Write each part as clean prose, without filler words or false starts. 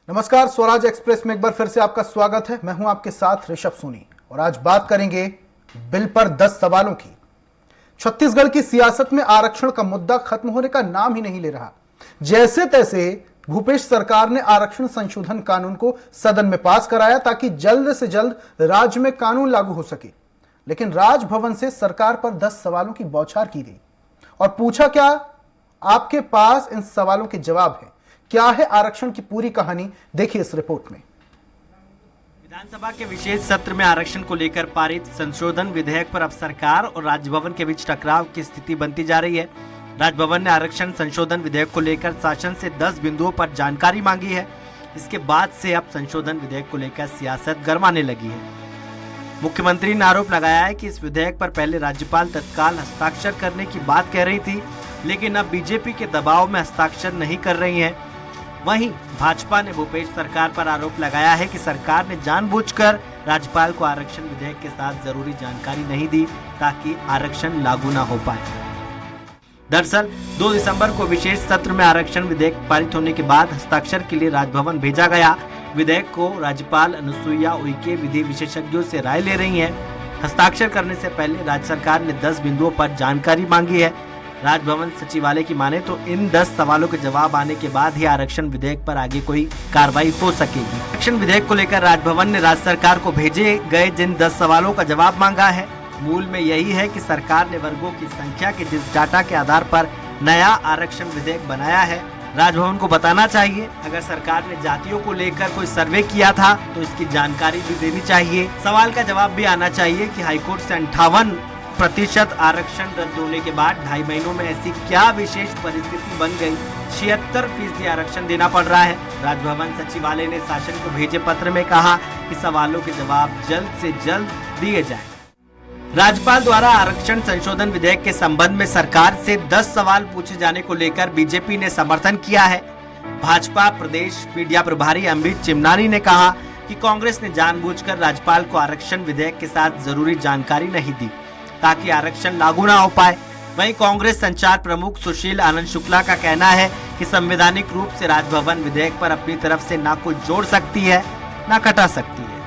नमस्कार, स्वराज एक्सप्रेस में एक बार फिर से आपका स्वागत है। मैं हूं आपके साथ ऋषभ सोनी और आज बात करेंगे बिल पर 10 सवालों की। छत्तीसगढ़ की सियासत में आरक्षण का मुद्दा खत्म होने का नाम ही नहीं ले रहा। जैसे तैसे भूपेश सरकार ने आरक्षण संशोधन कानून को सदन में पास कराया ताकि जल्द से जल्द राज्य में कानून लागू हो सके, लेकिन राजभवन से सरकार पर 10 सवालों की बौछार की गई और पूछा क्या आपके पास इन सवालों के जवाब है? क्या है आरक्षण की पूरी कहानी, देखिए इस रिपोर्ट में। विधानसभा के विशेष सत्र में आरक्षण को लेकर पारित संशोधन विधेयक पर अब सरकार और राजभवन के बीच टकराव की स्थिति बनती जा रही है। राजभवन ने आरक्षण संशोधन विधेयक को लेकर शासन से 10 बिंदुओं पर जानकारी मांगी है। इसके बाद से अब संशोधन विधेयक को लेकर सियासत गरमाने लगी है। मुख्यमंत्री ने आरोप लगाया है कि इस विधेयक पर पहले राज्यपाल तत्काल हस्ताक्षर करने की बात कह रही थी, लेकिन अब बीजेपी के दबाव में हस्ताक्षर नहीं कर रही है। वहीं भाजपा ने भूपेश सरकार पर आरोप लगाया है कि सरकार ने जानबूझकर राज्यपाल को आरक्षण विधेयक के साथ जरूरी जानकारी नहीं दी ताकि आरक्षण लागू न हो पाए। दरअसल 2 दिसंबर को विशेष सत्र में आरक्षण विधेयक पारित होने के बाद हस्ताक्षर के लिए राजभवन भेजा गया। विधेयक को राज्यपाल अनुसुईया उइके विधि विशेषज्ञों से राय ले रही हैं। हस्ताक्षर करने से पहले राज्य सरकार ने 10 बिंदुओं पर जानकारी मांगी है। राजभवन सचिवालय की माने तो इन 10 सवालों के जवाब आने के बाद ही आरक्षण विधेयक पर आगे कोई कार्रवाई हो सकेगी। आरक्षण विधेयक को लेकर राजभवन ने राज्य सरकार को भेजे गए जिन 10 सवालों का जवाब मांगा है, मूल में यही है कि सरकार ने वर्गों की संख्या के जिस डाटा के आधार पर नया आरक्षण विधेयक बनाया है, राजभवन को बताना चाहिए। अगर सरकार ने जातियों को लेकर कोई सर्वे किया था तो इसकी जानकारी भी देनी चाहिए। सवाल का जवाब भी आना चाहिए कि हाईकोर्ट से 58% आरक्षण रद्द होने के बाद 2.5 महीनों में ऐसी क्या विशेष परिस्थिति बन गई 76% आरक्षण देना पड़ रहा है। राजभवन सचिवालय ने शासन को भेजे पत्र में कहा कि सवालों के जवाब जल्द से जल्द दिए जाएं। राज्यपाल द्वारा आरक्षण संशोधन विधेयक के संबंध में सरकार से 10 सवाल पूछे जाने को लेकर बीजेपी ने समर्थन किया है। भाजपा प्रदेश मीडिया प्रभारी अमृत चिमनानी ने कहा कि कांग्रेस ने जानबूझकर राज्यपाल को आरक्षण विधेयक के साथ जरूरी जानकारी नहीं दी ताकि आरक्षण लागू ना हो पाए। वहीं कांग्रेस संचार प्रमुख सुशील आनंद शुक्ला का कहना है कि संवैधानिक रूप से राजभवन विधेयक पर अपनी तरफ से ना कुछ जोड़ सकती है ना घटा सकती है।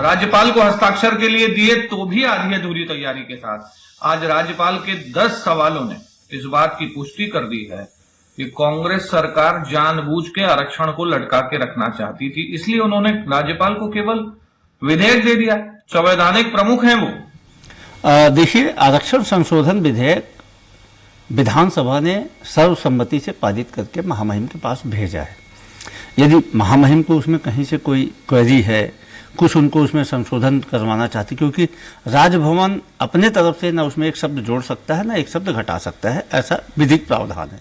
राज्यपाल को हस्ताक्षर के लिए दिए तो भी आधी अधूरी तैयारी के साथ आज राज्यपाल के 10 सवालों ने इस बात की पुष्टि कर दी है कि कांग्रेस सरकार जानबूझ के आरक्षण को लटका के रखना चाहती थी, इसलिए उन्होंने राज्यपाल को केवल विधेयक दे दिया। संवैधानिक प्रमुख हैं वो। देखिए, आरक्षण संशोधन विधेयक विधानसभा ने सर्वसम्मति से पारित करके महामहिम के पास भेजा है। यदि महामहिम को उसमें कहीं से कोई क्वेरी है, कुछ उनको उसमें संशोधन करवाना चाहती, क्योंकि राजभवन अपने तरफ से ना उसमें एक शब्द जोड़ सकता है ना एक शब्द घटा सकता है, ऐसा विधिक प्रावधान है।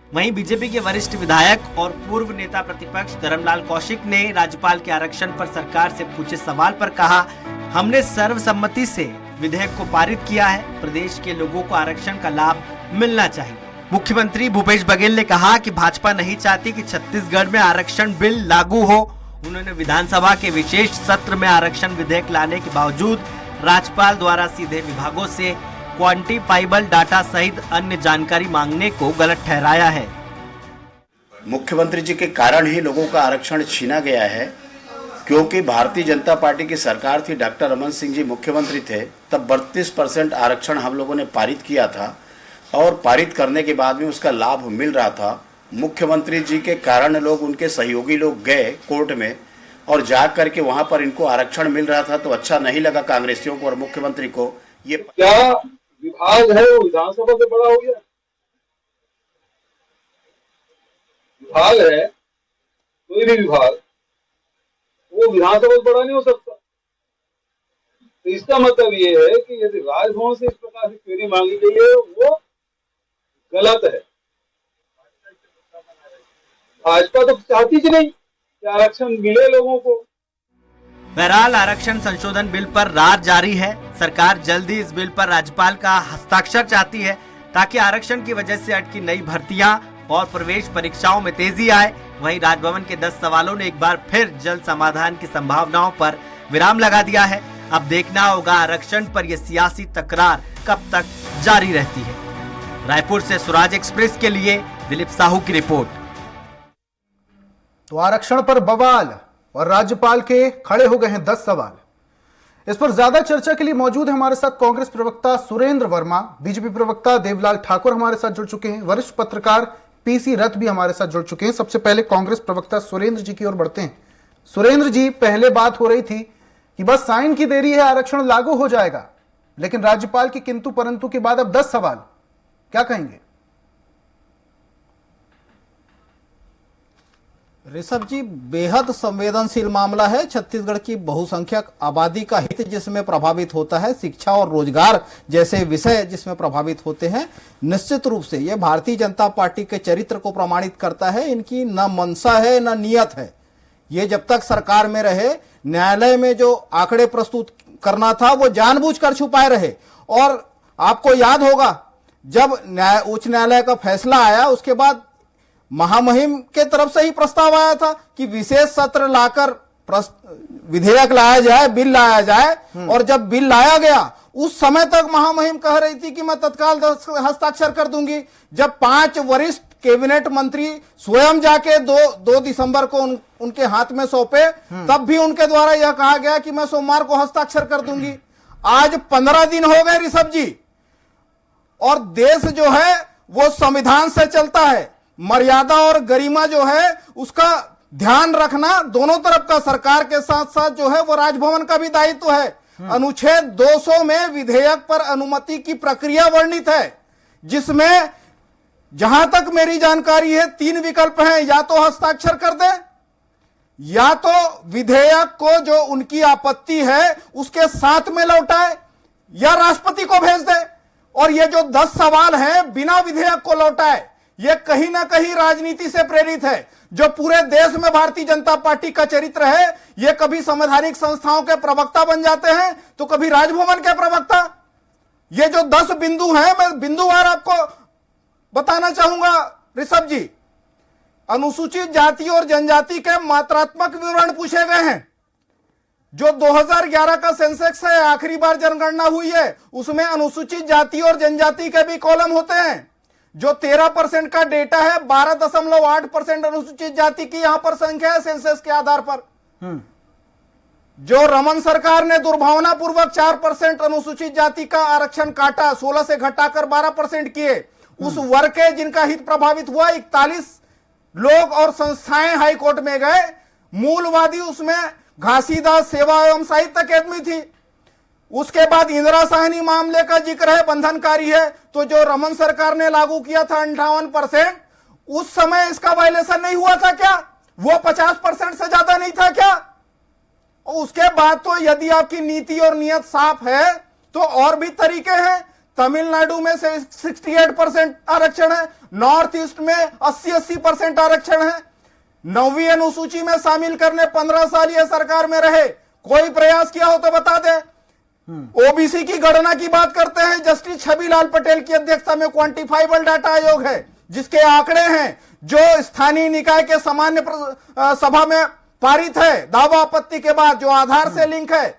वहीं बीजेपी के वरिष्ठ विधायक और पूर्व नेता प्रतिपक्ष धर्मलाल कौशिक ने राज्यपाल के आरक्षण पर सरकार से पूछे सवाल पर कहा, हमने सर्वसम्मति से विधेयक को पारित किया है, प्रदेश के लोगों को आरक्षण का लाभ मिलना चाहिए। मुख्यमंत्री भूपेश बघेल ने कहा कि भाजपा नहीं चाहती कि छत्तीसगढ़ में आरक्षण बिल लागू हो। उन्होंने विधानसभा के विशेष सत्र में आरक्षण विधेयक लाने के बावजूद राज्यपाल द्वारा सीधे विभागों से क्वांटिफाइबल डाटा सहित अन्य जानकारी मांगने को गलत ठहराया है। मुख्यमंत्री जी के कारण ही लोगों का आरक्षण छीना गया है, क्योंकि भारतीय जनता पार्टी की सरकार थी, डॉक्टर रमन सिंह जी मुख्यमंत्री थे, तब 32% आरक्षण हम लोगों ने पारित किया था और पारित करने के बाद में उसका लाभ मिल रहा था। मुख्यमंत्री जी के कारण लोग, उनके सहयोगी लोग गए कोर्ट में और जा करके वहां पर इनको आरक्षण मिल रहा था, तो अच्छा नहीं लगा कांग्रेसियों को और मुख्यमंत्री को। ये क्या विभाग है वो विधानसभा से बड़ा हो गया? विभाग है, कोई भी विभाग, वो विधानसभा से बड़ा नहीं हो सकता। तो इसका मतलब ये है कि यदि राजभवन से इस प्रकार से क्वेरी मांगी गई है वो गलत है। भाजपा तो चाहती ही नहीं कि आरक्षण मिले लोगों को। बहरहाल आरक्षण संशोधन बिल पर रार जारी है। सरकार जल्दी इस बिल पर राज्यपाल का हस्ताक्षर चाहती है ताकि आरक्षण की वजह से अटकी नई भर्तियां और प्रवेश परीक्षाओं में तेजी आए। वहीं राजभवन के 10 सवालों ने एक बार फिर जल्द समाधान की संभावनाओं पर विराम लगा दिया है। अब देखना होगा आरक्षण पर यह सियासी तकरार कब तक जारी रहती है। रायपुर से स्वराज एक्सप्रेस के लिए दिलीप साहू की रिपोर्ट। तो आरक्षण पर बवाल और राज्यपाल के खड़े हो गए हैं 10 सवाल। इस पर ज्यादा चर्चा के लिए मौजूद है हमारे साथ कांग्रेस प्रवक्ता सुरेंद्र वर्मा, बीजेपी प्रवक्ता देवलाल ठाकुर हमारे साथ जुड़ चुके हैं, वरिष्ठ पत्रकार पीसी रथ भी हमारे साथ जुड़ चुके हैं। सबसे पहले कांग्रेस प्रवक्ता सुरेंद्र जी की ओर बढ़ते हैं। सुरेंद्र जी, पहले बात हो रही थी कि बस साइन की देरी है, आरक्षण लागू हो जाएगा, लेकिन राज्यपाल की किंतु परंतु के बाद अब 10 सवाल, क्या कहेंगे? ऋषभ जी, बेहद संवेदनशील मामला है। छत्तीसगढ़ की बहुसंख्यक आबादी का हित जिसमें प्रभावित होता है, शिक्षा और रोजगार जैसे विषय जिसमें प्रभावित होते हैं। निश्चित रूप से यह भारतीय जनता पार्टी के चरित्र को प्रमाणित करता है। इनकी न मंशा है न नियत है। ये जब तक सरकार में रहे, न्यायालय में जो आंकड़े प्रस्तुत करना था वो जानबूझकर छुपाए रहे। और आपको याद होगा, जब उच्च न्यायालय का फैसला आया उसके बाद महामहिम के तरफ से ही प्रस्ताव आया था कि विशेष सत्र लाकर विधेयक लाया जाए, बिल लाया जाए। और जब बिल लाया गया उस समय तक महामहिम कह रही थी कि मैं तत्काल हस्ताक्षर कर दूंगी। जब 5 वरिष्ठ कैबिनेट मंत्री स्वयं जाके 2 दिसंबर को उनके हाथ में सौंपे, तब भी उनके द्वारा यह कहा गया कि मैं सोमवार को हस्ताक्षर कर दूंगी। आज 15 दिन हो गए ऋषभ जी, और देश जो है वो संविधान से चलता है। मर्यादा और गरिमा जो है उसका ध्यान रखना दोनों तरफ का, सरकार के साथ साथ जो है वो राजभवन का भी दायित्व है। अनुच्छेद 200 में विधेयक पर अनुमति की प्रक्रिया वर्णित है, जिसमें जहां तक मेरी जानकारी है 3 विकल्प हैं। या तो हस्ताक्षर कर दे, या तो विधेयक को जो उनकी आपत्ति है उसके साथ में लौटाए, या राष्ट्रपति को भेज दे। और ये जो 10 सवाल हैं बिना विधेयक को लौटाए, ये कहीं ना कहीं राजनीति से प्रेरित है। जो पूरे देश में भारतीय जनता पार्टी का चरित्र है, ये कभी संवैधानिक संस्थाओं के प्रवक्ता बन जाते हैं तो कभी राजभवन के प्रवक्ता। ये जो 10 बिंदु हैं, मैं बिंदुवार आपको बताना चाहूंगा ऋषभ जी। अनुसूचित जाति और जनजाति के मात्रात्मक विवरण पूछे गए हैं। जो 2011 का सेंसेक्स है, आखिरी बार जनगणना हुई है, उसमें अनुसूचित जाति और जनजाति के भी कॉलम होते हैं। जो 13% का डेटा है, 12.8% अनुसूचित जाति की यहां पर संख्या है सेंसस के आधार पर। जो रमन सरकार ने दुर्भावनापूर्वक 4% अनुसूचित जाति का आरक्षण काटा, 16 से घटाकर 12% किए, उस वर्ग के जिनका हित प्रभावित हुआ 41 लोग और संस्थाएं हाईकोर्ट में गए। मूलवादी उसमें घासीदास सेवा एवं साहित्य अकेदमी थी। उसके बाद इंदिरा साहनी मामले का जिक्र है, बंधनकारी है। तो जो रमन सरकार ने लागू किया था 58%, उस समय इसका वायलेशन नहीं हुआ था क्या? वो 50% से ज्यादा नहीं था क्या? और उसके बाद तो यदि आपकी नीति और नियत साफ है तो और भी तरीके हैं। तमिलनाडु में से 68% आरक्षण है, नॉर्थ ईस्ट में 80% आरक्षण है। 9वीं अनुसूची में शामिल करने 15 साल ये सरकार में रहे, कोई प्रयास किया हो तो बता दे। ओबीसी की गणना की बात करते हैं, जस्टिस छबिलाल पटेल की अध्यक्षता में क्वांटिफाइबल डाटा आयोग है, जिसके आंकड़े हैं जो स्थानीय निकाय के सामान्य सभा में पारित है दावा आपत्ति के बाद, जो आधार से लिंक है।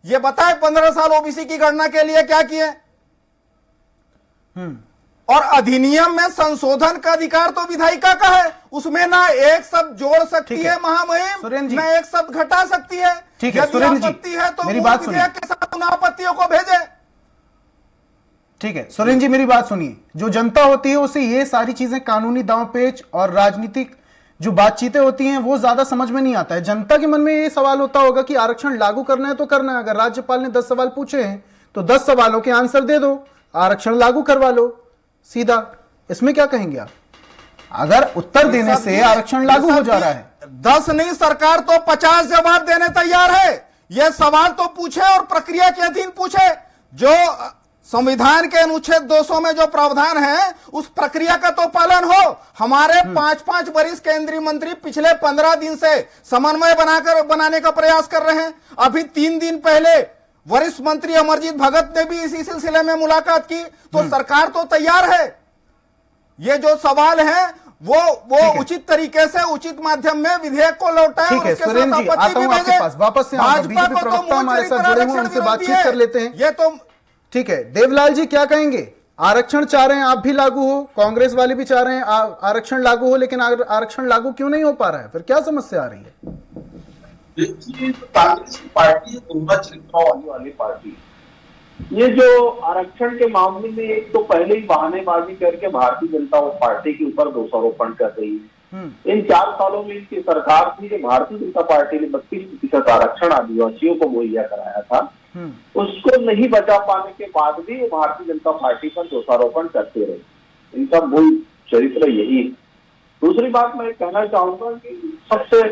ये बताए 15 साल ओबीसी की गणना के लिए क्या किए। और अधिनियम में संशोधन का अधिकार तो विधायिका का है, उसमें ना एक शब्द जोड़ सकती है महामहिम, ना एक शब्द घटा सकती है। ठीक है सुरेंद्र जी, है तो मेरी बात सुनिए। के साथ उन आपत्तियों को भेजे। ठीक है सुरेंद्र जी, मेरी बात सुनिए। जो जनता होती है उसे ये सारी चीजें, कानूनी दांवपेच और राजनीतिक जो बातचीतें होती हैं वो ज्यादा समझ में नहीं आता है। जनता के मन में ये सवाल होता होगा कि आरक्षण लागू करना है तो करना है। अगर राज्यपाल ने 10 सवाल पूछे हैं तो 10 सवालों के आंसर दे दो, आरक्षण लागू करवा लो सीधा। इसमें क्या कहेंगे आप? अगर उत्तर देने से आरक्षण लागू हो जा रहा है, 10 नहीं सरकार तो 50 जवाब देने तैयार है। यह सवाल तो पूछे और प्रक्रिया के अधीन पूछे। जो संविधान के अनुच्छेद 200 में जो प्रावधान है उस प्रक्रिया का तो पालन हो। हमारे 5-5 वरिष्ठ केंद्रीय मंत्री पिछले 15 दिन से समन्वय बनाने का प्रयास कर रहे हैं। अभी 3 दिन पहले वरिष्ठ मंत्री अमरजीत भगत ने भी इसी सिलसिले में मुलाकात की। तो सरकार तो तैयार है। ये जो सवाल है वो उचित तरीके से उचित माध्यम में विधेयक को लौटाए। ठीक है सुरेंद्र जी, आता हूं आपके पास, वापस से बीजेपी प्रवक्ता हमारे साथ जुड़े हुए, उनसे बातचीत कर लेते हैं। ये तो ठीक है देवलाल जी, क्या कहेंगे? आरक्षण चाह रहे हैं आप भी लागू हो, कांग्रेस वाले भी चाह रहे हैं आरक्षण लागू हो, लेकिन आरक्षण लागू क्यों नहीं हो पा रहा है? फिर क्या समस्या आ रही है? देखिए, कांग्रेस की पार्टी दोहरा चरित्रों वाली पार्टी है। ये जो आरक्षण के मामले में एक तो पहले ही बहानेबाजी करके भारतीय जनता पार्टी के ऊपर दोषारोपण कर रही है। इन 4 सालों में इनकी सरकार थी कि भारतीय जनता पार्टी ने 32% आरक्षण आदिवासियों को मुहैया कराया था, उसको नहीं बचा पाने के बाद भी वो भारतीय जनता पार्टी पर दोषारोपण करते रहे। इनका मूल चरित्र यही है। दूसरी बात मैं कहना चाहूंगा कि सबसे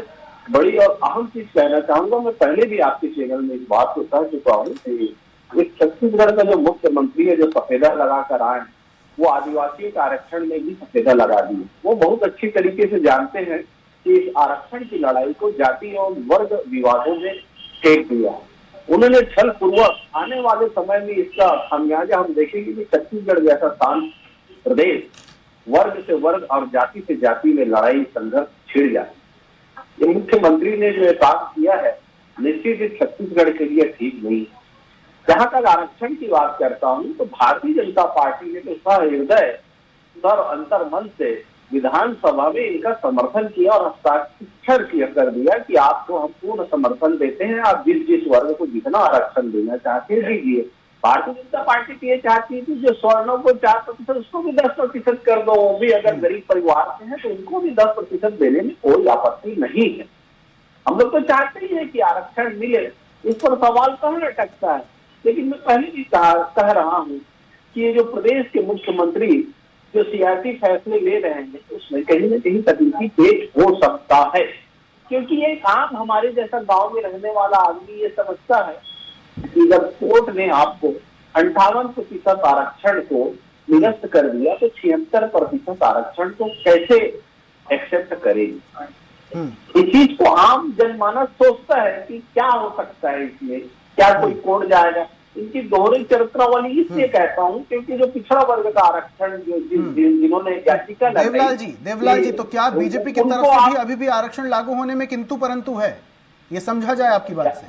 बड़ी और अहम चीज कहना चाहूंगा, मैं पहले भी आपके चैनल में इस बात को कह चुका हूँ कि एक छत्तीसगढ़ का जो मुख्यमंत्री है जो सफेदा लगा कर आए, वो आदिवासियों के आरक्षण में भी सफेदा लगा दिए। वो बहुत अच्छी तरीके से जानते हैं कि इस आरक्षण की लड़ाई को जाति और वर्ग विवादों में फेंक दिया। उन्होंने छल पूर्वक आने वाले समय में इसका खामियाजा हम देखेंगे कि छत्तीसगढ़ जैसा शांत प्रदेश वर्ग से वर्ग और जाति से जाति में लड़ाई संघर्ष छिड़ जाए। ये मुख्यमंत्री ने जो काम किया है निश्चित ही छत्तीसगढ़ के लिए ठीक नहीं है। जहां तक आरक्षण की बात करता हूं तो भारतीय जनता पार्टी ने तो सहृदय सर अंतर्मन से विधानसभा में इनका समर्थन किया और हस्ताक्षर किया कर दिया कि आपको हम पूर्ण समर्थन देते हैं, आप जिस वर्ग को जितना आरक्षण देना चाहते हैं दीजिए। भारतीय जनता पार्टी तो ये चाहती थी जो स्वर्णों को 4% उसको भी 10% कर दो, वो भी अगर गरीब परिवार से है तो उनको भी 10% देने में कोई आपत्ति नहीं है। हम लोग तो चाहते ही है कि आरक्षण मिले, इस पर सवाल कहाँ अटकता है। लेकिन मैं पहले भी कह रहा हूँ कि ये जो प्रदेश के मुख्यमंत्री जो सियासी फैसले ले रहे हैं उसमें कहीं न कहीं तकनीकी पेश हो सकता है, क्योंकि एक आम हमारे जैसा गांव में रहने वाला आदमी ये समझता है कि जब कोर्ट ने आपको 58% आरक्षण को निरस्त कर दिया तो 76% आरक्षण को कैसे एक्सेप्ट करेगी। इस चीज को आम जनमानस सोचता है कि क्या हो सकता है इसमें, क्या कोई कोर्ट जाएगा। इनकी दोहरी चरित्र वाली इसलिए कहता हूं क्योंकि जो पिछड़ा वर्ग का आरक्षण जो जिन्होंने याचिका देवलाल जी तो क्या बीजेपी की तरफ से भी अभी भी आरक्षण लागू होने में किंतु परंतु है, ये समझा जाए आपकी बात से?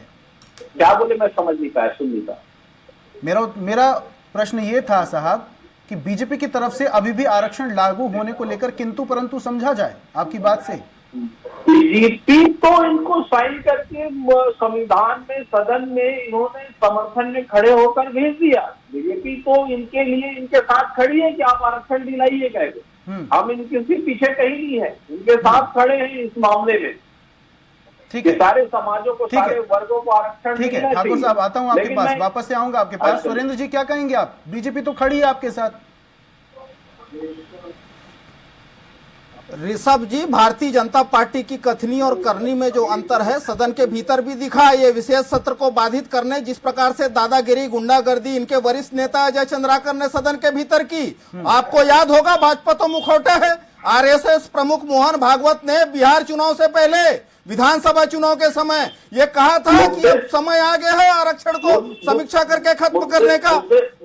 क्या बोले, मैं समझ नहीं पाया, सुन नहीं पाया। मेरा प्रश्न ये था साहब कि बीजेपी की तरफ से अभी भी आरक्षण लागू होने को लेकर किंतु परंतु समझा जाए आपकी बात से? बीजेपी तो इनको साइन करके संविधान में सदन में इन्होंने समर्थन में खड़े होकर भेज दिया। बीजेपी तो इनके लिए इनके साथ खड़ी है कि आप आरक्षण दिलाइए कहते। हम इनके से पीछे कहीं नहीं है, इनके साथ खड़े हैं इस मामले में। ठीक है, सारे समाजों को, सारे वर्गों को आरक्षण। ठीक है ठाकुर साहब, आता हूं आपके पास, वापस से आऊंगा आपके पास। सुरेंद्र जी क्या कहेंगे आप? बीजेपी तो खड़ी है आपके साथ। ऋषभ जी, भारतीय जनता पार्टी की कथनी और करनी में जो अंतर है सदन के भीतर भी दिखा। ये विशेष सत्र को बाधित करने जिस प्रकार से दादागिरी, गुंडागर्दी इनके वरिष्ठ नेता अजय चंद्राकर ने सदन के भीतर की, आपको याद होगा भाजपा तो मुखौटे है। आरएसएस प्रमुख मोहन भागवत ने बिहार चुनाव से पहले विधानसभा चुनाव के समय ये कहा था कि अब समय आ गया है आरक्षण को समीक्षा करके खत्म करने का।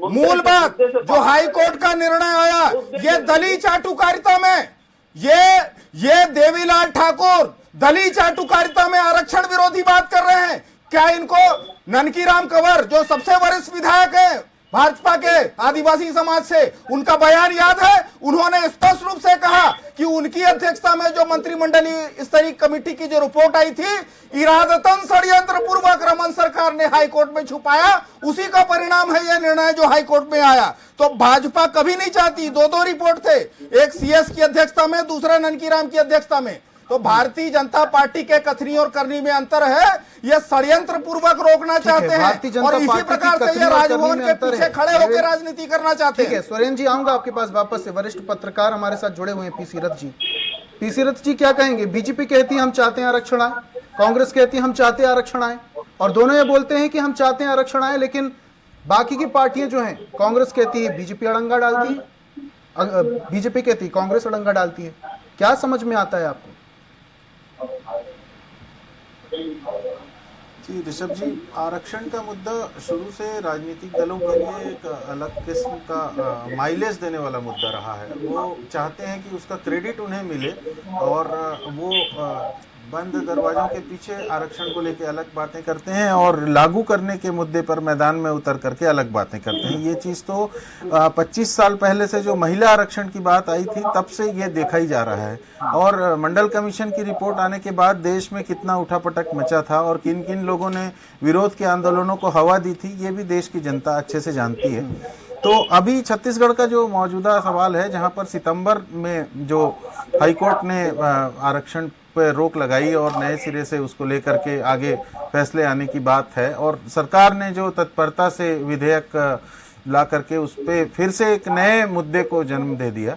मूल बात जो हाई कोर्ट का निर्णय आया, ये दलित चाटुकारिता में ये देवीलाल ठाकुर दलित चाटुकारिता में आरक्षण विरोधी बात कर रहे हैं। क्या इनको ननकीराम कंवर जो सबसे वरिष्ठ विधायक है भाजपा के आदिवासी समाज से, उनका बयान याद है? उन्होंने स्पष्ट रूप से कहा कि उनकी अध्यक्षता में जो मंत्रिमंडलीय स्तरीय कमेटी की जो रिपोर्ट आई थी, इरादतन षड्यंत्र पूर्वक रमन सरकार ने हाई कोर्ट में छुपाया, उसी का परिणाम है यह निर्णय जो हाई कोर्ट में आया। तो भाजपा कभी नहीं चाहती, दो रिपोर्ट थे, एक सीएस की अध्यक्षता में, दूसरा ननकीराम की अध्यक्षता में। तो भारतीय जनता पार्टी के कथनी और करनी में अंतर है, ये षड्यंत्र पूर्वक रोकना चाहते हैं और इसी प्रकार से ये राजभवन के पीछे खड़े होकर राजनीति करना चाहते हैं। सुरेंद्र जी, आऊंगा आपके पास वापस से। वरिष्ठ पत्रकार हमारे साथ जुड़े हुए हैं पी सीरत जी। पी सीरत जी क्या कहेंगे? बीजेपी कहती है हम चाहते हैं आरक्षण आए, कांग्रेस कहती है हम चाहते हैं आरक्षण आए, और दोनों ये बोलते हैं कि हम चाहते हैं आरक्षण आए, लेकिन बाकी की पार्टियां जो हैं, कांग्रेस कहती है बीजेपी अड़ंगा डालती है, बीजेपी कहती है कांग्रेस अड़ंगा डालती है। क्या समझ में आता है आपको? जी ऋषभ जी, आरक्षण का मुद्दा शुरू से राजनीतिक दलों के लिए एक अलग किस्म का माइलेज देने वाला मुद्दा रहा है। वो चाहते हैं कि उसका क्रेडिट उन्हें मिले और वो बंद दरवाजों के पीछे आरक्षण को लेकर अलग बातें करते हैं और लागू करने के मुद्दे पर मैदान में उतर करके अलग बातें करते हैं। ये चीज तो 25 साल पहले से जो महिला आरक्षण की बात आई थी तब से ये देखा ही जा रहा है, और मंडल कमीशन की रिपोर्ट आने के बाद देश में कितना उठापटक मचा था और किन किन लोगों ने विरोध के आंदोलनों को हवा दी थी, ये भी देश की जनता अच्छे से जानती है। तो अभी छत्तीसगढ़ का जो मौजूदा सवाल है, जहां पर सितंबर में जो हाईकोर्ट ने आरक्षण पर रोक लगाई और नए सिरे से उसको लेकर के आगे फैसले आने की बात है, और सरकार ने जो तत्परता से विधेयक ला करके उस पे फिर से एक नए मुद्दे को जन्म दे दिया,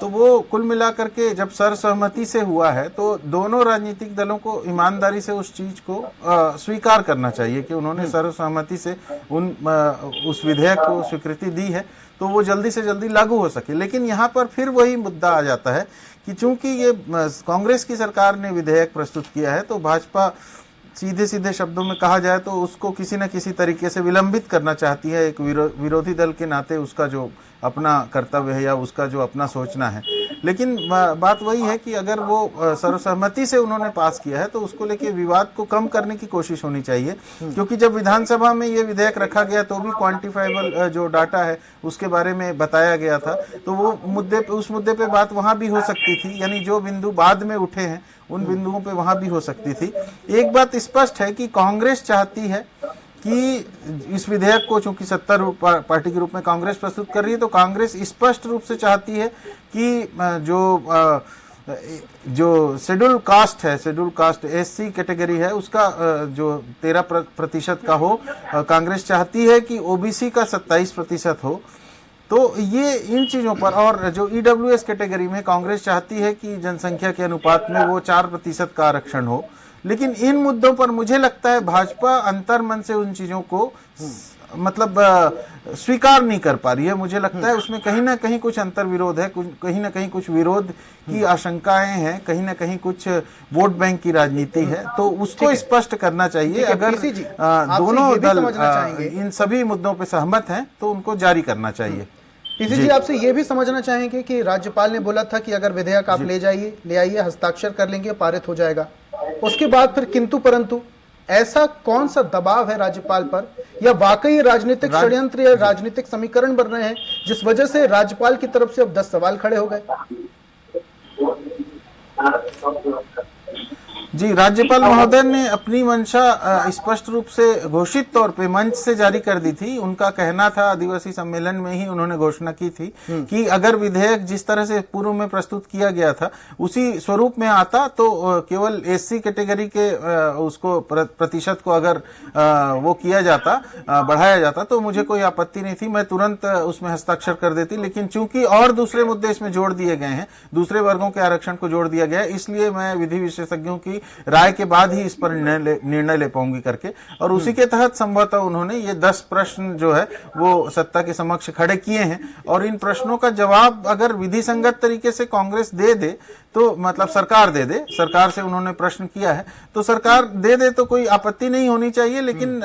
तो वो कुल मिलाकर के जब सर्वसहमति से हुआ है तो दोनों राजनीतिक दलों को ईमानदारी से उस चीज को स्वीकार करना चाहिए कि उन्होंने सर्वसहमति से उस विधेयक को स्वीकृति दी है, तो वो जल्दी से जल्दी लागू हो सके। लेकिन यहाँ पर फिर वही मुद्दा आ जाता है कि चूंकि ये कांग्रेस की सरकार ने विधेयक प्रस्तुत किया है, तो भाजपा सीधे सीधे शब्दों में कहा जाए तो उसको किसी न किसी तरीके से विलंबित करना चाहती है। एक विरोधी दल के नाते उसका जो अपना कर्तव्य है या उसका जो अपना सोचना है, लेकिन बात वही है कि अगर वो सर्वसहमति से उन्होंने पास किया है तो उसको लेके विवाद को कम करने की कोशिश होनी चाहिए, क्योंकि जब विधानसभा में ये विधेयक रखा गया तो भी क्वांटिफाइबल जो डाटा है उसके बारे में बताया गया था, तो वो उस मुद्दे पे बात वहां भी हो सकती थी, यानी जो बिंदु बाद में उठे हैं उन बिंदुओं पे वहां भी हो सकती थी। एक बात स्पष्ट है कि कांग्रेस चाहती है कि इस विधेयक को चूंकि सत्तारूढ़ पार्टी के रूप में कांग्रेस प्रस्तुत कर रही है, तो कांग्रेस स्पष्ट रूप से चाहती है कि जो शेड्यूल कास्ट है, शेड्यूल कास्ट एससी कैटेगरी है, उसका जो 13% का हो, कांग्रेस चाहती है कि ओबीसी का 27% हो। तो ये इन चीजों पर, और जो ईडब्ल्यूएस कैटेगरी में कांग्रेस चाहती है कि जनसंख्या के अनुपात में वो 4% का आरक्षण हो। लेकिन इन मुद्दों पर मुझे लगता है भाजपा अंतर्मन से उन चीजों को मतलब स्वीकार नहीं कर पा रही है। मुझे लगता है उसमें कहीं ना कहीं कुछ अंतर विरोध है, कहीं ना कहीं कुछ विरोध की आशंकाएं हैं, कहीं ना कहीं कुछ वोट बैंक की राजनीति है, तो उसको स्पष्ट करना चाहिए। अगर दोनों दल इन सभी मुद्दों पर सहमत हैं तो उनको जारी करना चाहिए। पीसी जी, आपसे ये भी समझना चाहेंगे कि राज्यपाल ने बोला था कि अगर विधेयक आप ले आइए, हस्ताक्षर कर लेंगे, पारित हो जाएगा। उसके बाद फिर किंतु परंतु, ऐसा कौन सा दबाव है राज्यपाल पर, या वाकई राजनीतिक षड्यंत्र या राजनीतिक समीकरण बन रहे हैं जिस वजह से राज्यपाल की तरफ से अब 10 सवाल खड़े हो गए? जी, राज्यपाल महोदय ने अपनी मंशा स्पष्ट रूप से घोषित तौर पे मंच से जारी कर दी थी। उनका कहना था, आदिवासी सम्मेलन में ही उन्होंने घोषणा की थी कि अगर विधेयक जिस तरह से पूर्व में प्रस्तुत किया गया था उसी स्वरूप में आता तो केवल एससी कैटेगरी के उसको प्रतिशत को अगर वो किया जाता, बढ़ाया जाता, तो मुझे कोई आपत्ति नहीं थी, मैं तुरंत उसमें हस्ताक्षर कर देती। लेकिन चूंकि और दूसरे मुद्दे इसमें जोड़ दिए गए हैं, दूसरे वर्गों के आरक्षण को जोड़ दिया गया है, इसलिए मैं विधि विशेषज्ञों की राय के बाद ही इस पर निर्णय ले पाऊंगी करके, और उसी के तहत संभवतः उन्होंने ये 10 प्रश्न जो है वो सत्ता के समक्ष खड़े किए हैं। और इन प्रश्नों का जवाब अगर विधि संगत तरीके से कांग्रेस दे दे, तो मतलब सरकार दे दे, सरकार से उन्होंने प्रश्न किया है तो सरकार दे दे तो कोई आपत्ति नहीं होनी चाहिए। लेकिन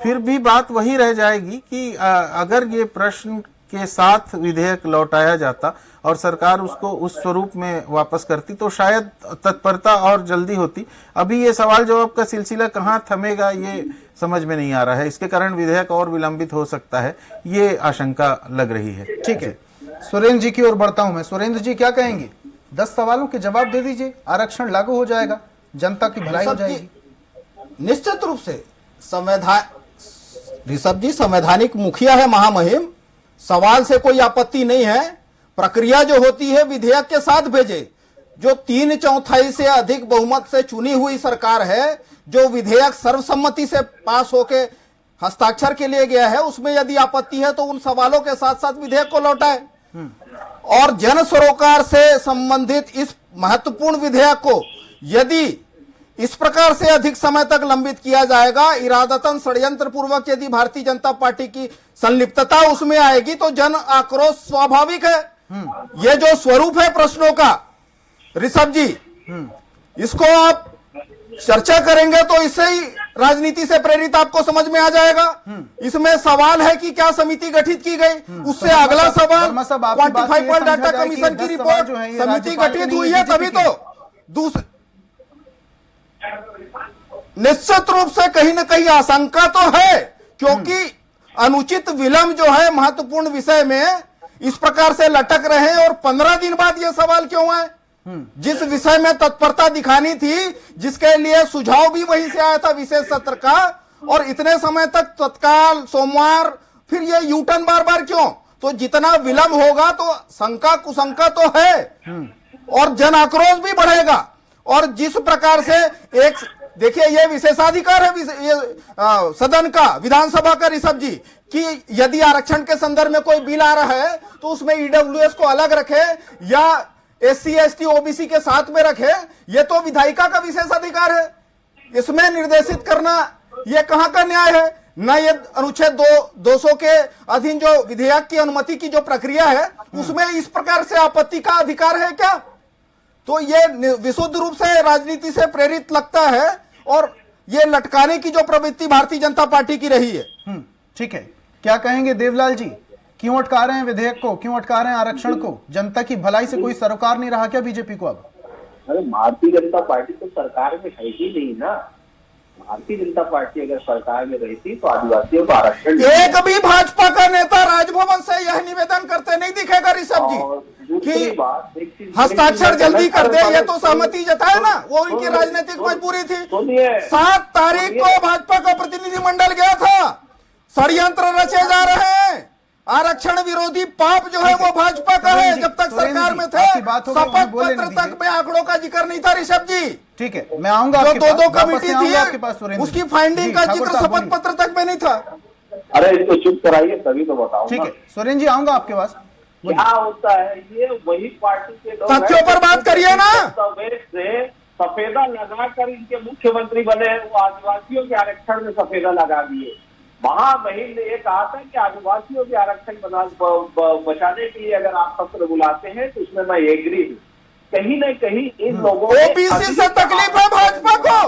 फिर भी बात वही रह जाएगी कि अगर ये प्रश्न के साथ विधेयक लौटाया जाता और सरकार उसको उस स्वरूप में वापस करती तो शायद तत्परता और जल्दी होती। अभी ये सवाल जवाब का सिलसिला कहाँ थमेगा ये समझ में नहीं आ रहा है, इसके कारण विधेयक और विलंबित हो सकता है, ये आशंका लग रही है। ठीक है, सुरेंद्र जी की ओर बढ़ता हूं मैं। सुरेंद्र जी क्या कहेंगे? 10 सवालों के जवाब दे दीजिए, आरक्षण लागू हो जाएगा, जनता की भलाई हो जाएगी। निश्चित रूप से ऋषभ जी संवैधानिक मुखिया है महामहिम, सवाल से कोई आपत्ति नहीं है। प्रक्रिया जो होती है विधेयक के साथ भेजे। जो 3/4 से अधिक बहुमत से चुनी हुई सरकार है, जो विधेयक सर्वसम्मति से पास होके हस्ताक्षर के लिए गया है, उसमें यदि आपत्ति है तो उन सवालों के साथ साथ विधेयक को लौटाए और जन सरोकार से संबंधित इस महत्वपूर्ण विधेयक को यदि इस प्रकार से अधिक समय तक लंबित किया जाएगा, इरादतन षड्यंत्र पूर्वक यदि भारतीय जनता पार्टी की संलिप्तता उसमें आएगी तो जन आक्रोश स्वाभाविक है। ये जो स्वरूप है प्रश्नों का ऋषभ जी, इसको आप चर्चा करेंगे तो इससे ही राजनीति से प्रेरित आपको समझ में आ जाएगा। इसमें सवाल है कि क्या समिति गठित की गई, उससे अगला सवाल क्वांटिफाइबल डाटा कमीशन की रिपोर्ट, समिति गठित हुई है तभी तो निश्चित रूप से कहीं ना कहीं आशंका तो है, क्योंकि अनुचित विलंब जो है महत्वपूर्ण विषय में इस प्रकार से लटक रहे हैं। और 15 दिन बाद यह सवाल क्यों है? जिस विषय में तत्परता दिखानी थी, जिसके लिए सुझाव भी वहीं से आया था विशेष सत्र का, और इतने समय तक तत्काल सोमवार फिर ये यूटर्न बार बार क्यों? तो जितना विलंब होगा तो शंका कुशंका तो है और जन आक्रोश भी बढ़ेगा। और जिस प्रकार से एक देखिए, ये विशेषाधिकार है सदन का, विधानसभा का, ऋषभ जी, कि यदि आरक्षण के संदर्भ में कोई बिल आ रहा है तो उसमें ईडब्ल्यूएस को अलग रखे या एससी एसटी ओबीसी के साथ में रखे, ये तो विधायिका का विशेष अधिकार है। इसमें निर्देशित करना ये कहां का न्याय है? न ये अनुच्छेद 200 के अधीन जो विधेयक की अनुमति की जो प्रक्रिया है उसमें इस प्रकार से आपत्ति का अधिकार है क्या? तो ये विशुद्ध रूप से राजनीति से प्रेरित लगता है और ये लटकाने की जो प्रवृत्ति भारतीय जनता पार्टी की रही है। ठीक है, क्या कहेंगे देवलाल जी? क्यों अटका रहे हैं विधेयक को, क्यों अटका रहे हैं आरक्षण को? जनता की भलाई से कोई सरोकार नहीं रहा क्या बीजेपी को अब? अरे भारतीय जनता पार्टी तो सरकार में है ही नहीं ना। भारतीय जनता पार्टी अगर सरकार में रहती तो आदिवासियों को आरक्षण, एक भी भाजपा का नेता राजभवन से यह निवेदन करते नहीं दिखेगा ऋषभ जी कि हस्ताक्षर जल्दी कर दे, ये तो सहमति जताए ना, वो उनकी राजनीतिक मजबूरी थी। 7 तारीख को भाजपा का प्रतिनिधिमंडल गया था, षड्यंत्र रचे जा रहे हैं, आरक्षण विरोधी पाप जो है वो भाजपा का है। जब तक सरकार में थे शपथ पत्र तक में आंकड़ों का जिक्र नहीं था ऋषभ जी। ठीक है, मैं आऊंगा। जो 2 कमेटी थी उसकी फाइंडिंग का जिक्र शपथ पत्र तक में नहीं था। अरे इसको चुप कराइए तभी तो बताऊं। ठीक है सुरेंद्र जी, आऊंगा आपके पास। क्या होता है, ये वही पार्टी के लोग तथ्यों पर बात करिए ना। से सफेदा लगाकर इनके मुख्यमंत्री बने, वो आदिवासियों के आरक्षण में सफेदा लगा दिए। महामहिम ने ये कहा था कि आदिवासियों के आरक्षण बचाने के लिए अगर आप सत्र बुलाते हैं तो उसमें मैं एग्री हूँ। कहीं न कहीं इन लोगों ओबीसी से तकलीफ है भाजपा को,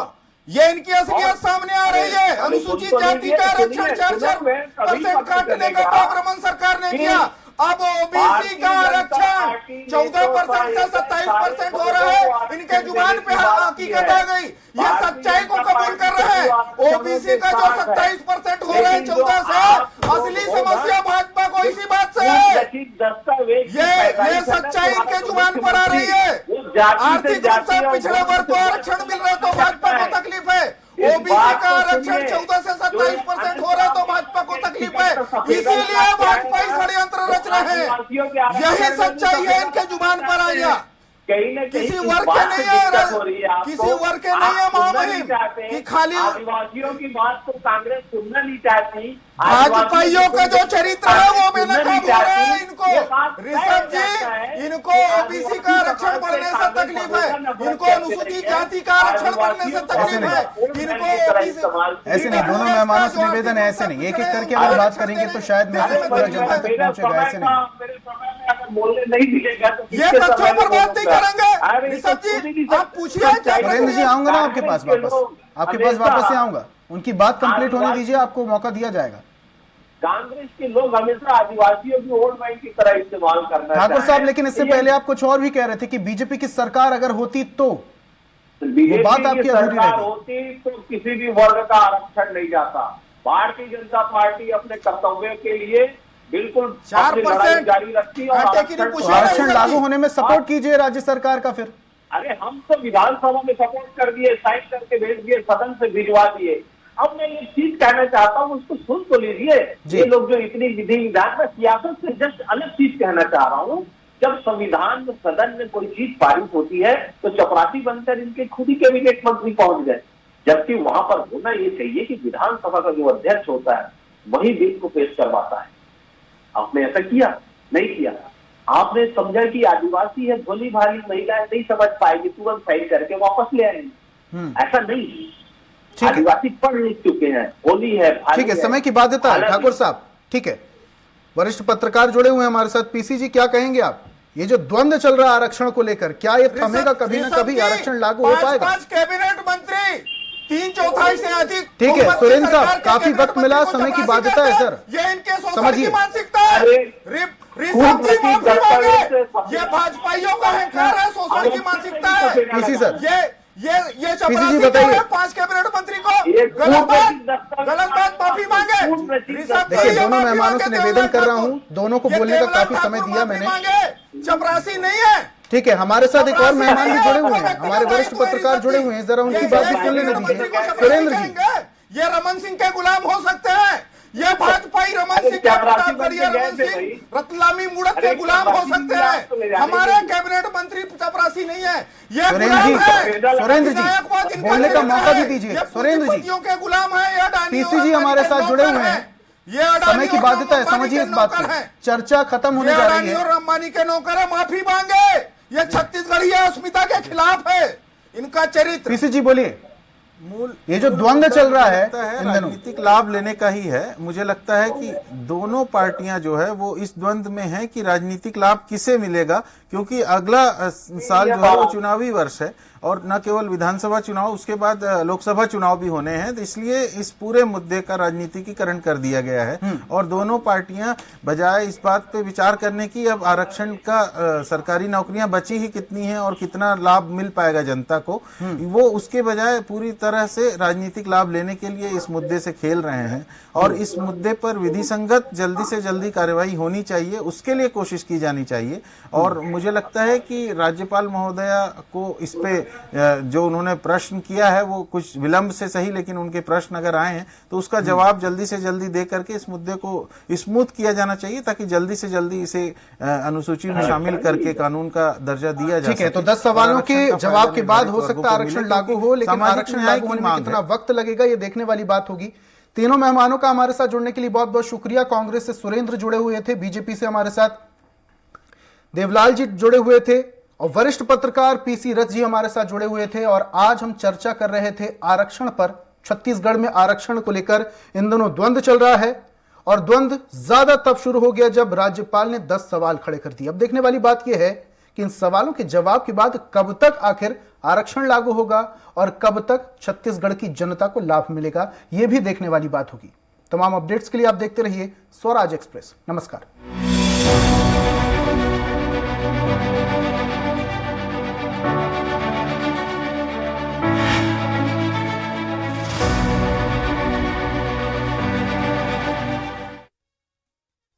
ये इनकी असलियत सामने आ रही है। अनुसूचित जाति का आरक्षण 4% काटने का कार्यक्रम सरकार ने किया, अब ओबीसी का आरक्षण 14% से 27% हो रहा है। इनके जुबान पे हकीकत आ गई, ये सच्चाई को कबूल कर रहे हैं। ओबीसी का जो 27% हो रहा है 14 से, असली समस्या भाजपा को इसी बात से है। ये सच्चाई इनके जुबान पर आ रही है। आर्थिक रूप से पिछड़े वर्ग को आरक्षण मिल रहा है तो भाजपा को तकलीफ है। ओबीसी का आरक्षण 14 से 27% हो रहा है तो भाजपा को तकलीफ है। इसीलिए भाजपा षड्यंत्र रच रहे हैं। यही सच्चाई है, इनके जुबान पर आ गया। किसी वर्ग के नहीं है, किसी वर्ग के नहीं है महामहिम कि खाली आदिवासियों की बात तो कांग्रेस सुनना नहीं चाहती। भाजपाइयों का जो चरित्र है वो बेनकाब हो रहा है। इनको ऋषभ जी, इनको ओबीसी का आरक्षण बढ़ने से तकलीफ है, इनको अनुसूचित जाति का आरक्षण बढ़ने से तकलीफ है, इनको ऐसे नहीं। दोनों मेहमानों से निवेदन है, ऐसे नहीं, एक एक करके अगर बात करेंगे तो शायद मैसेज पूरा जनता तक पहुंचेगा। ऐसे नहीं, बोलने नहीं मिलेगा तो ये तथ्यों पर बात नहीं करेंगे। ऋषभ जी आप पूछिए। सुरेंद्र जी आऊंगा ना आपके पास, वापस से आऊंगा। उनकी बात कंप्लीट होने दीजिए, आपको मौका दिया जाएगा। कांग्रेस के लोग हमेशा आदिवासियों की वोट बैंक की तरह इस्तेमाल करना ठाकुर साहब, लेकिन इससे पहले आप कुछ और भी कह रहे थे कि बीजेपी की सरकार अगर होती तो बीजेपी बात आपकी की अधूरी सरकार रहती। होती तो किसी भी वर्ग का आरक्षण नहीं जाता। भारतीय जनता पार्टी अपने कर्तव्य के लिए बिल्कुल 4% जारी रखती है। आरक्षण लागू होने में सपोर्ट कीजिए राज्य सरकार का। फिर अरे हम तो विधानसभा में सपोर्ट कर दिए, साइन करके भेज दिए, सदन से भिजवा दिए। अब मैं ये चीज कहना चाहता हूँ, उसको सुन तो लीजिए। ये लोग जो इतनी विधि विधान में सियासत से जस्ट अलग चीज कहना चाह रहा हूँ। जब संविधान में सदन में कोई चीज पारित होती है तो चपरासी बनकर इनके खुद ही कैबिनेट मंत्री पहुंच गए, जबकि वहां पर होना ये चाहिए कि विधानसभा का जो अध्यक्ष होता है वही बिल को पेश करवाता है। आपने ऐसा किया नहीं किया। आपने समझा कि आदिवासी है, भोली भाली महिलाएं नहीं समझ पाएगी, तुरंत साइन करके वापस ले आएंगे। ऐसा नहीं, आदिवासी पढ़ लिख चुके हैं, होली है, ठीक है, समय की बाध्यता है ठाकुर साहब। ठीक है, वरिष्ठ पत्रकार जुड़े हुए हैं हमारे साथ। पीसी जी क्या कहेंगे आप? ये जो द्वंद्व चल रहा है आरक्षण को लेकर, क्या ये थमेगा? कभी ना कभी आरक्षण लागू हो पाएगा। 5 कैबिनेट मंत्री 3/4 से अधिक। ठीक है सुरेंद्र साहब, काफी वक्त मिला, समय की बाध्यता है सर, ये इनके समझिए। मानसिकता है। ये भाजपाइयों का अहंकार है, शोषण की मानसिकता है। पीसी सर, ये ये पीसी जी चपरासी बताइए। कह रहे हैं 5 कैबिनेट मंत्री को एक गलत पूर्ण बात माफी मांगे। ऋषभ देखिए, भाई, दोनों मैं माफी मानव से मांगे निवेदन देवलाल कर रहा ठाकुर। हूं, दोनों को ये बोलने का देवलाल काफी समय ठाकुर दिया माफी मैंने। मांगे, चपरासी नहीं है। ठीक है, हमारे साथ एक और चपरासी मेहमान भी नहीं है, जुड़े हुए हैं, व्यक्तिगत हमारे वरिष्ठ दायित्व है पत्रकार ऋषभ जुड़े जी। हुए हैं, जरा उनकी ये बात भी सुन कैबिनेट लेने मंत्री दीजिए। को चपरासी सुरेंद्र जी, कहेंगे। ये रमन सिंह के गुलाम हो सकते हैं, ये भाजपा रमन अरे सिंह के चपरासी प्रतापगढ़ बन के रमन गए थे सिंह भाई। रतलामी मुड़क के अरे गुलाम हो चपरासी सकते आप तो ले हैं। जाने हमारे दीजिए। कैबिनेट मंत्री चपरासी नहीं है, ये सुरेंद्र गुलाम जी, है। सुरेंद्र जी, विधायकवाद इनका बोलने का चरित्र मौका भी है। दीजिए। ये सुरेंद्र जी, पूंजीपतियों के गुलाम है, ये अडानी पीसी और जी हमारे अंबानी साथ के जुड़े नौकर हुए हैं। हैं। ये अडानी समय की और बाध्यता है, अंबानी समझिए के इस बात नौकर को। हैं। चर्चा खत्म होने ये जा रही अडानी और है। अंबानी के नौकर है, माफी मांगे। ये छत्तीसगढ़ी अस्मिता के खिलाफ है इनका चरित्र। पीसी जी बोलिए, मूल ये जो द्वंद्व चल रहा है लगता है इन दिनों, राजनीतिक लाभ लेने का ही है। मुझे लगता है कि दोनों पार्टियां जो है वो इस द्वंद्व में हैं कि राजनीतिक लाभ किसे मिलेगा, क्योंकि अगला साल जो है वो चुनावी वर्ष है और न केवल विधानसभा चुनाव, उसके बाद लोकसभा चुनाव भी होने हैं। तो इसलिए इस पूरे मुद्दे का राजनीतिकीकरण कर दिया गया है और दोनों पार्टियां बजाय इस बात पे विचार करने की अब आरक्षण का सरकारी नौकरियां बची ही कितनी हैं और कितना लाभ मिल पाएगा जनता को, वो उसके बजाय पूरी तरह से राजनीतिक लाभ लेने के लिए इस मुद्दे से खेल रहे हैं। और इस मुद्दे पर विधि संगत जल्दी से जल्दी कार्रवाई होनी चाहिए, उसके लिए कोशिश की जानी चाहिए। और मुझे लगता है कि राज्यपाल महोदया को इस पे जो उन्होंने प्रश्न किया है वो कुछ विलंब से सही, लेकिन उनके प्रश्न अगर आए हैं तो उसका जवाब जल्दी से जल्दी दे करके इस मुद्दे को स्मूथ किया जाना चाहिए, ताकि जल्दी से जल्दी इसे अनुसूची में शामिल करके कानून का दर्जा दिया जा सके। ठीक है, तो 10 सवालों के जवाब के बाद हो सकता है आरक्षण लागू हो, लेकिन आरक्षण लागू होने में कितना वक्त लगेगा ये देखने वाली बात होगी। तीनों मेहमानों का हमारे साथ जुड़ने के लिए बहुत बहुत शुक्रिया। कांग्रेस से सुरेंद्र जुड़े हुए थे, बीजेपी से हमारे साथ देवलाल जी जुड़े हुए थे और वरिष्ठ पत्रकार पीसी रथ जी हमारे साथ जुड़े हुए थे। और आज हम चर्चा कर रहे थे आरक्षण पर। छत्तीसगढ़ में आरक्षण को लेकर इन दोनों द्वंद्व चल रहा है और द्वंद्व ज्यादा तब शुरू हो गया जब राज्यपाल ने 10 सवाल खड़े कर दिए। अब देखने वाली बात यह है कि इन सवालों के जवाब के बाद कब तक आखिर आरक्षण लागू होगा और कब तक छत्तीसगढ़ की जनता को लाभ मिलेगा, यह भी देखने वाली बात होगी। तमाम अपडेट्स के लिए आप देखते रहिए स्वराज एक्सप्रेस। नमस्कार।